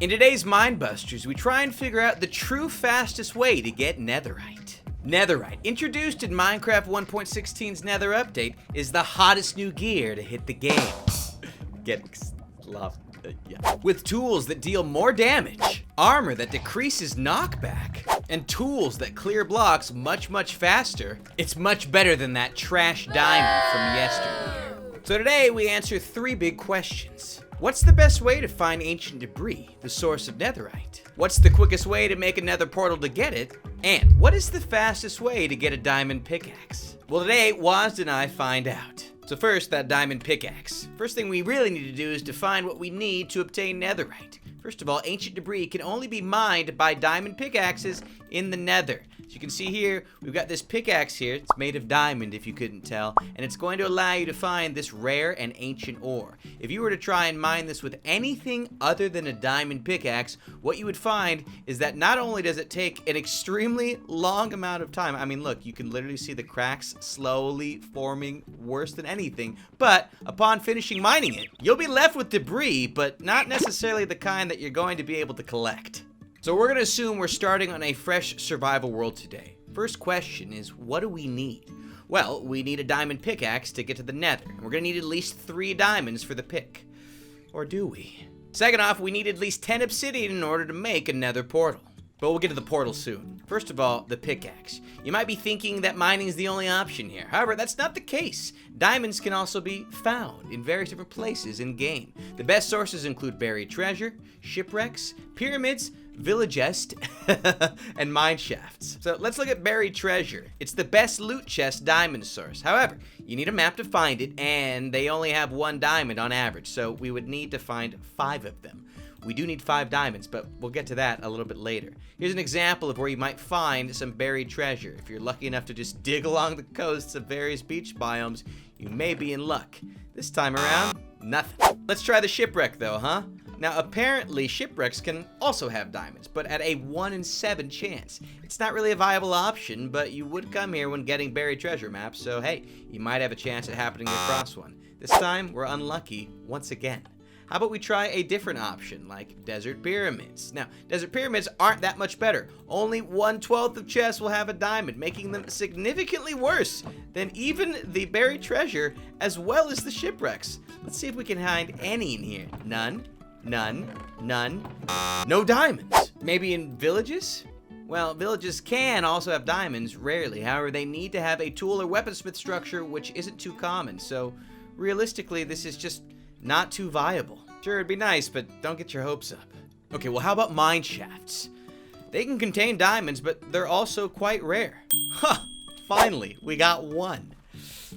In today's Minebusters, we try and figure out the true fastest way to get Netherite. Netherite, introduced in Minecraft 1.16's Nether update, is the hottest new gear to hit the game. With tools that deal more damage, armor that decreases knockback, and tools that clear blocks much faster, it's much better than that trash diamond from yesterday. So today we answer 3 big questions. What's the best way to find ancient debris, the source of netherite? What's the quickest way to make a nether portal to get it? And what is the fastest way to get a diamond pickaxe? Well, today, Wazd and I find out. So first, that diamond pickaxe. First thing we really need to do is define what we need to obtain netherite. First of all, ancient debris can only be mined by diamond pickaxes in the nether. As you can see here, we've got this pickaxe here. It's made of diamond, if you couldn't tell, and it's going to allow you to find this rare and ancient ore. If you were to try and mine this with anything other than a diamond pickaxe, what you would find is that not only does it take an extremely long amount of time, I mean, look, you can literally see the cracks slowly forming worse than anything, but upon finishing mining it, you'll be left with debris, but not necessarily the kind that you're going to be able to collect. So we're gonna assume we're starting on a fresh survival world today. First question is, what do we need? Well, we need a diamond pickaxe to get to the nether, and we're gonna need at least 3 diamonds for the pick. Or do we? Second off, we need at least 10 obsidian in order to make a nether portal. But we'll get to the portal soon. First of all, the pickaxe. You might be thinking that mining is the only option here. However, that's not the case. Diamonds can also be found in various different places in game. The best sources include buried treasure, shipwrecks, pyramids, villages, and mine shafts. So let's look at buried treasure. It's the best loot chest diamond source. However, you need a map to find it, and they only have 1 diamond on average, so we would need to find 5 of them. We do need 5 diamonds, but we'll get to that a little bit later. Here's an example of where you might find some buried treasure. If you're lucky enough to just dig along the coasts of various beach biomes, you may be in luck. This time around, nothing. Let's try the shipwreck though, huh? Now, apparently, shipwrecks can also have diamonds, but at a 1 in 7 chance. It's not really a viable option, but you would come here when getting buried treasure maps, so hey, you might have a chance at happening across one. This time, we're unlucky once again. How about we try a different option, like desert pyramids? Now, desert pyramids aren't that much better. Only 1/12 of chests will have a diamond, making them significantly worse than even the buried treasure, as well as the shipwrecks. Let's see if we can find any in here. None. None. No diamonds. Maybe in villages? Well, villages can also have diamonds, rarely. However, they need to have a tool or weaponsmith structure, which isn't too common. So, realistically, this is just not too viable. Sure, it'd be nice, but don't get your hopes up. Okay, well, how about mine shafts? They can contain diamonds, but they're also quite rare. Huh, finally, we got one.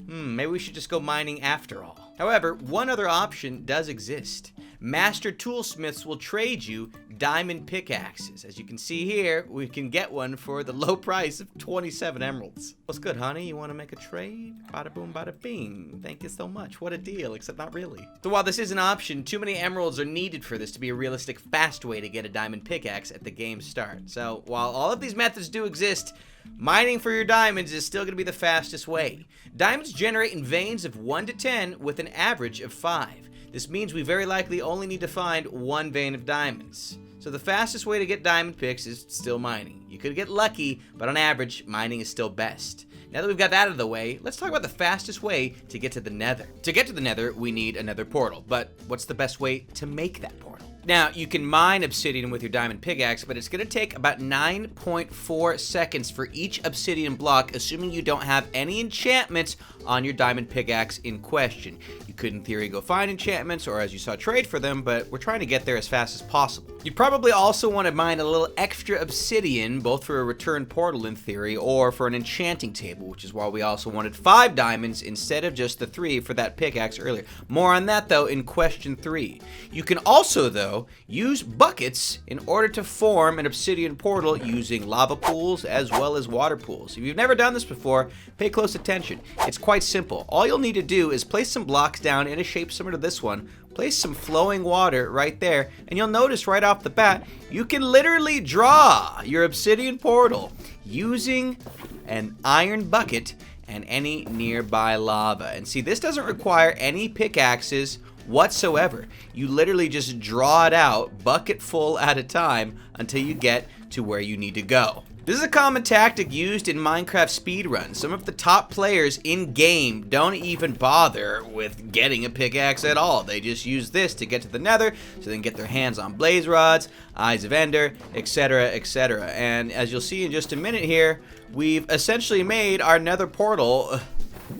Maybe we should just go mining after all. However, one other option does exist. Master toolsmiths will trade you diamond pickaxes. As you can see here, we can get one for the low price of 27 emeralds. What's good, honey? You want to make a trade? Bada boom, bada bing. Thank you so much. What a deal, except not really. So while this is an option, too many emeralds are needed for this to be a realistic, fast way to get a diamond pickaxe at the game's start. So while all of these methods do exist, mining for your diamonds is still going to be the fastest way. Diamonds generate in veins of 1 to 10 with an average of 5. This means we very likely only need to find 1 vein of diamonds. So the fastest way to get diamond picks is still mining. You could get lucky, but on average, mining is still best. Now that we've got that out of the way, let's talk about the fastest way to get to the nether. To get to the nether, we need a nether portal, but what's the best way to make that portal? Now, you can mine obsidian with your diamond pickaxe, but it's going to take about 9.4 seconds for each obsidian block, assuming you don't have any enchantments on your diamond pickaxe in question. You could, in theory, go find enchantments, or as you saw, trade for them, but we're trying to get there as fast as possible. You probably also want to mine a little extra obsidian, both for a return portal in theory, or for an enchanting table, which is why we also wanted 5 diamonds instead of just the 3 for that pickaxe earlier. More on that, though, in question 3. You can also, though, use buckets in order to form an obsidian portal using lava pools as well as water pools. If you've never done this before, pay close attention. It's quite simple. All you'll need to do is place some blocks down in a shape similar to this one, place some flowing water right there, and you'll notice right off the bat, you can literally draw your obsidian portal using an iron bucket and any nearby lava. And see, this doesn't require any pickaxes whatsoever. You literally just draw it out, bucket full at a time, until you get to where you need to go. This is a common tactic used in Minecraft speedruns. Some of the top players in-game don't even bother with getting a pickaxe at all. They just use this to get to the nether, so they can get their hands on blaze rods, eyes of ender, etc, etc. And as you'll see in just a minute here, we've essentially made our nether portal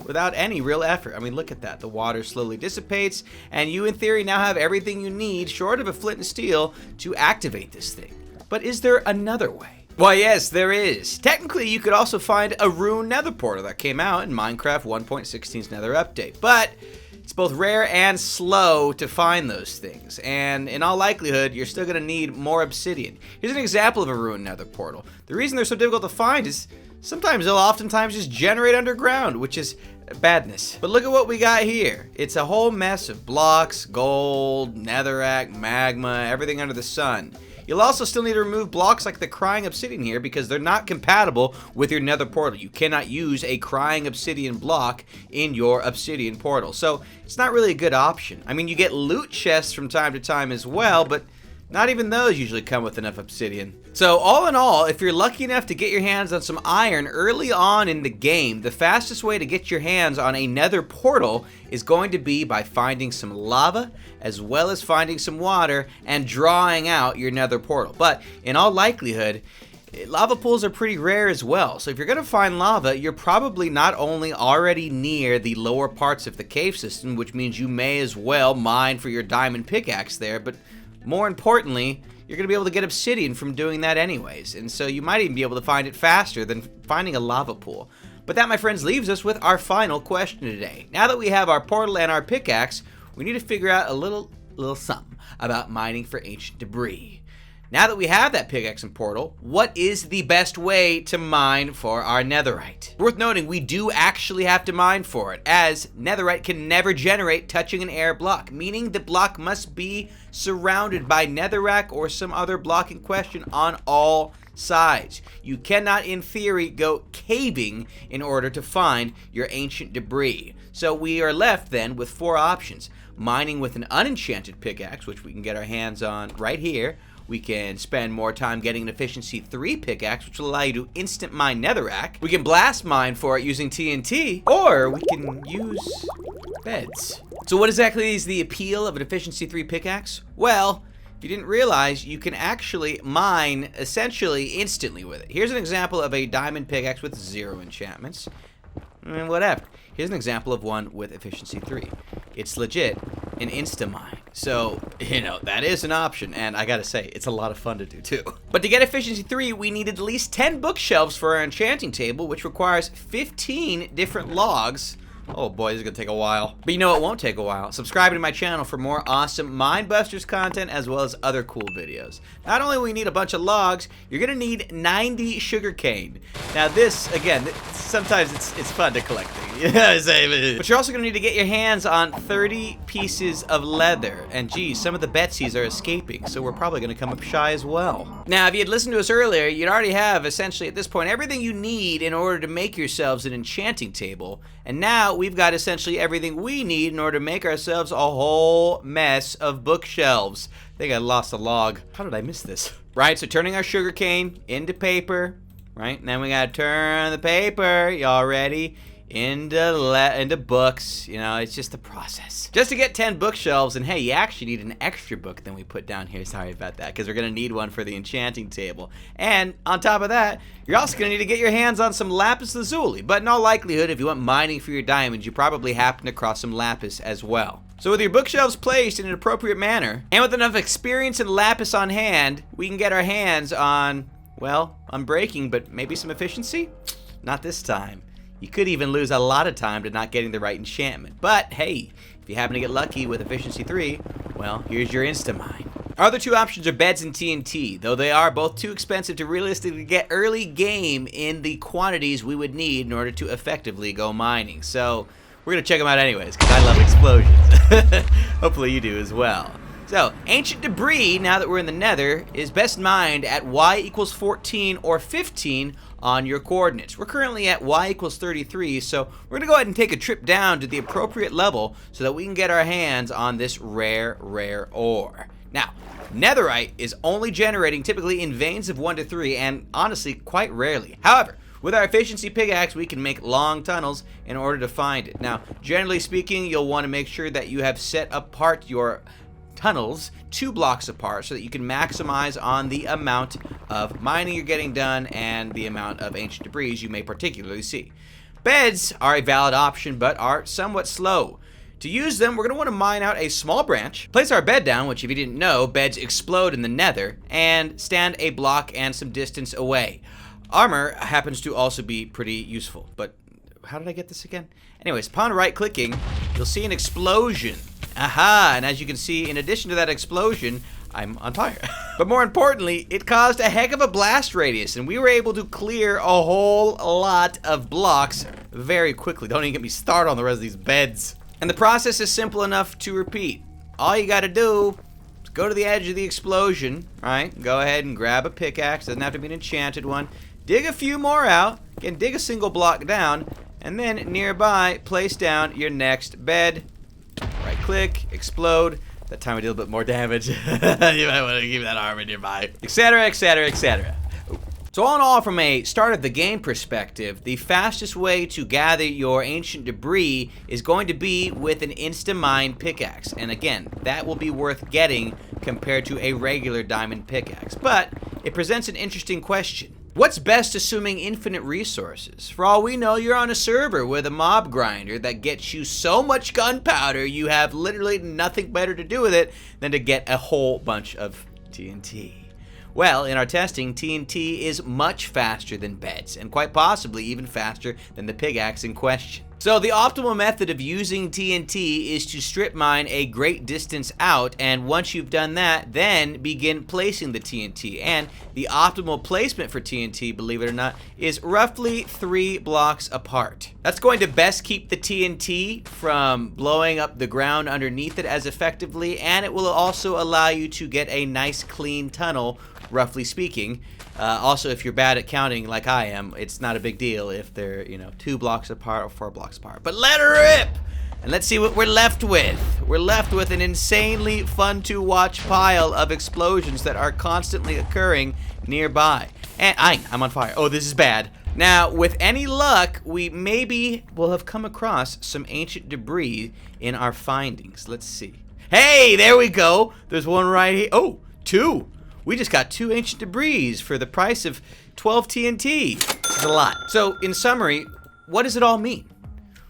without any real effort. I mean, look at that. The water slowly dissipates, and you, in theory, now have everything you need, short of a flint and steel, to activate this thing. But is there another way? Why, yes, there is. Technically, you could also find a ruined nether portal that came out in Minecraft 1.16's nether update, but it's both rare and slow to find those things, and in all likelihood, you're still going to need more obsidian. Here's an example of a ruined nether portal. The reason they're so difficult to find is sometimes they'll oftentimes just generate underground, which is badness. But look at what we got here. It's a whole mess of blocks, gold, netherrack, magma, everything under the sun. You'll also still need to remove blocks like the crying obsidian here because they're not compatible with your nether portal. You cannot use a crying obsidian block in your obsidian portal. So it's not really a good option. I mean, you get loot chests from time to time as well, but not even those usually come with enough obsidian. So all in all, if you're lucky enough to get your hands on some iron early on in the game, the fastest way to get your hands on a nether portal is going to be by finding some lava, as well as finding some water and drawing out your nether portal. But in all likelihood, lava pools are pretty rare as well. So if you're going to find lava, you're probably not only already near the lower parts of the cave system, which means you may as well mine for your diamond pickaxe there, but more importantly, you're going to be able to get obsidian from doing that anyways, and so you might even be able to find it faster than finding a lava pool. But that, my friends, leaves us with our final question today. Now that we have our portal and our pickaxe, we need to figure out a little something about mining for ancient debris. Now that we have that pickaxe and portal, what is the best way to mine for our netherite? Worth noting, we do actually have to mine for it, as netherite can never generate touching an air block, meaning the block must be surrounded by netherrack or some other block in question on all sides. You cannot, in theory, go caving in order to find your ancient debris. So we are left then with 4 options. Mining with an unenchanted pickaxe, which we can get our hands on right here. We can spend more time getting an efficiency 3 pickaxe, which will allow you to instant mine netherrack. We can blast mine for it using TNT, or we can use beds. So what exactly is the appeal of an efficiency 3 pickaxe? Well, if you didn't realize, you can actually mine essentially instantly with it. Here's an example of a diamond pickaxe with 0 enchantments. Whatever. Here's an example of one with efficiency 3. It's legit an insta-mine. So, you know, that is an option, and I gotta say, it's a lot of fun to do too. But to get efficiency 3, we needed at least 10 bookshelves for our enchanting table, which requires 15 different logs. Oh boy, this is gonna take a while. But you know it won't take a while. Subscribe to my channel for more awesome Minebusters content as well as other cool videos. Not only will you need a bunch of logs, you're gonna need 90 sugarcane. Now this, again, sometimes it's fun to collect things. But you're also gonna need to get your hands on 30 pieces of leather. And geez, some of the Betsies are escaping, so we're probably gonna come up shy as well. Now, if you had listened to us earlier, you'd already have, essentially at this point, everything you need in order to make yourselves an enchanting table. And now we've got essentially everything we need in order to make ourselves a whole mess of bookshelves. I think I lost a log. How did I miss this? Right, so turning our sugarcane into paper, right? And then we gotta turn the paper, y'all ready? Into books. You know, it's just a process. Just to get 10 bookshelves, and hey, you actually need an extra book than we put down here. Sorry about that, because we're gonna need one for the enchanting table. And on top of that, you're also gonna need to get your hands on some lapis lazuli. But in all likelihood, if you went mining for your diamonds, you probably happen across some lapis as well. So with your bookshelves placed in an appropriate manner, and with enough experience and lapis on hand, we can get our hands on, well, unbreaking, but maybe some efficiency? Not this time. You could even lose a lot of time to not getting the right enchantment. But hey, if you happen to get lucky with efficiency 3, well, here's your insta-mine. Our other 2 options are beds and TNT, though they are both too expensive to realistically get early game in the quantities we would need in order to effectively go mining. So we're gonna check them out anyways, because I love explosions. Hopefully you do as well. So So, ancient debris, now that we're in the nether, is best mined at y equals 14 or 15 on your coordinates. We're currently at y equals 33, so we're gonna go ahead and take a trip down to the appropriate level so that we can get our hands on this rare ore. Now, netherite is only generating typically in veins of 1 to 3, and honestly, quite rarely. However, with our efficiency pickaxe, we can make long tunnels in order to find it. Now, generally speaking, you'll want to make sure that you have set apart your tunnels 2 blocks apart so that you can maximize on the amount of mining you're getting done and the amount of ancient debris you may particularly see. Beds are a valid option, but are somewhat slow. To use them, we're going to want to mine out a small branch, place our bed down, which if you didn't know, beds explode in the nether, and stand a block and some distance away. Armor happens to also be pretty useful, but how did I get this again? Anyways, upon right-clicking, you'll see an explosion. Aha, and as you can see, in addition to that explosion, I'm on fire. But more importantly, it caused a heck of a blast radius, and we were able to clear a whole lot of blocks very quickly. Don't even get me started on the rest of these beds. And the process is simple enough to repeat. All you gotta do is go to the edge of the explosion, right? Go ahead and grab a pickaxe, doesn't have to be an enchanted one. Dig a few more out, again, dig a single block down, and then nearby, place down your next bed. Right click, explode. That time we did a little bit more damage. You might want to keep that armor nearby, etc., etc., etc. So all in all, from a start of the game perspective, the fastest way to gather your ancient debris is going to be with an insta-mine pickaxe. And again, that will be worth getting compared to a regular diamond pickaxe. But it presents an interesting question. What's best assuming infinite resources? For all we know, you're on a server with a mob grinder that gets you so much gunpowder you have literally nothing better to do with it than to get a whole bunch of TNT. Well, in our testing, TNT is much faster than beds, and quite possibly even faster than the pickaxe in question. So the optimal method of using TNT is to strip mine a great distance out, and once you've done that, then begin placing the TNT. And the optimal placement for TNT, believe it or not, is roughly 3 blocks apart. That's going to best keep the TNT from blowing up the ground underneath it as effectively, and it will also allow you to get a nice clean tunnel, roughly speaking. Also, if you're bad at counting like I am, it's not a big deal if they're, 2 blocks apart or 4 blocks apart. But let her rip! And let's see what we're left with. We're left with an insanely fun to watch pile of explosions that are constantly occurring nearby. And I'm on fire. Oh, this is bad. Now, with any luck, we maybe will have come across some ancient debris in our findings. Let's see. Hey, there we go. There's one right here. Oh, 2. We just got 2 ancient debris for the price of 12 TNT. It's a lot. So, in summary, what does it all mean?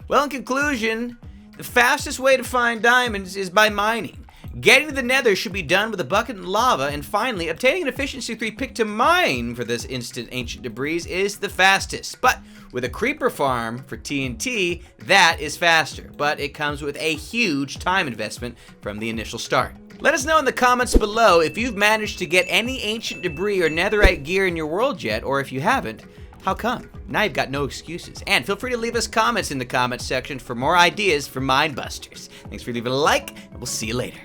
Well, in conclusion, the fastest way to find diamonds is by mining. Getting to the nether should be done with a bucket and lava, and finally, obtaining an efficiency 3 pick to mine for this instant ancient debris is the fastest. But with a creeper farm for TNT, that is faster, but it comes with a huge time investment from the initial start. Let us know in the comments below if you've managed to get any ancient debris or netherite gear in your world yet, or if you haven't, how come? Now you've got no excuses. And feel free to leave us comments in the comments section for more ideas for Minebusters. Thanks for leaving a like, and we'll see you later.